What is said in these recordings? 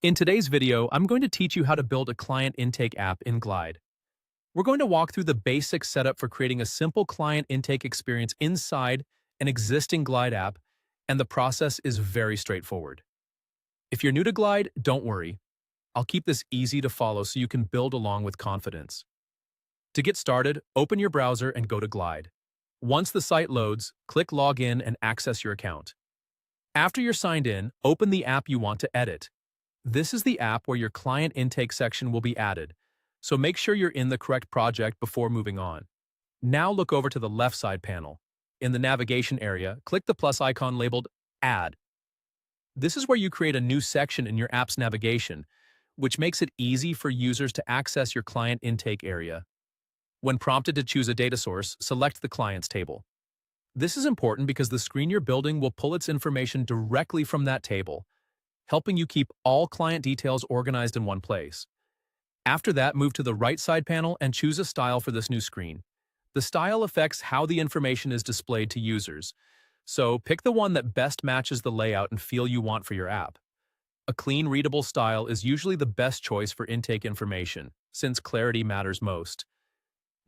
In today's video, I'm going to teach you how to build a client intake app in Glide. We're going to walk through the basic setup for creating a simple client intake experience inside an existing Glide app, and the process is very straightforward. If you're new to Glide, don't worry. I'll keep this easy to follow so you can build along with confidence. To get started, open your browser and go to Glide. Once the site loads, click Login and access your account. After you're signed in, open the app you want to edit. This is the app where your client intake section will be added, so make sure you're in the correct project before moving on. Now look over to the left side panel. In the navigation area, click the plus icon labeled Add. This is where you create a new section in your app's navigation, which makes it easy for users to access your client intake area. When prompted to choose a data source, select the Clients table. This is important because the screen you're building will pull its information directly from that table, helping you keep all client details organized in one place. After that, move to the right side panel and choose a style for this new screen. The style affects how the information is displayed to users, so pick the one that best matches the layout and feel you want for your app. A clean, readable style is usually the best choice for intake information, since clarity matters most.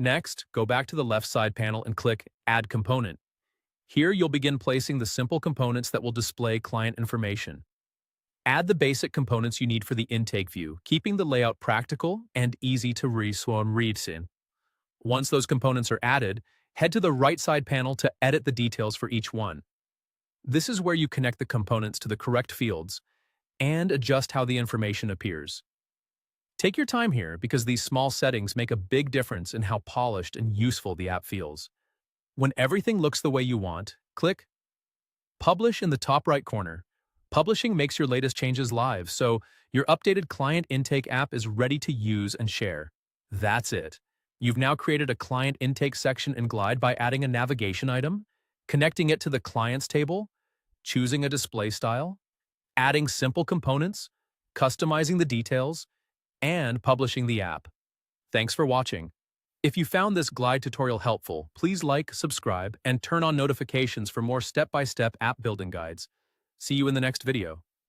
Next, go back to the left side panel and click Add Component. Here you'll begin placing the simple components that will display client information. Add the basic components you need for the intake view, keeping the layout practical and easy to read. Once those components are added, head to the right side panel to edit the details for each one. This is where you connect the components to the correct fields and adjust how the information appears. Take your time here because these small settings make a big difference in how polished and useful the app feels. When everything looks the way you want, click Publish in the top right corner. Publishing makes your latest changes live, so your updated client intake app is ready to use and share. That's it. You've now created a client intake section in Glide by adding a navigation item, connecting it to the Clients table, choosing a display style, adding simple components, customizing the details, and publishing the app. Thanks for watching. If you found this Glide tutorial helpful, please like, subscribe, and turn on notifications for more step-by-step app building guides. See you in the next video.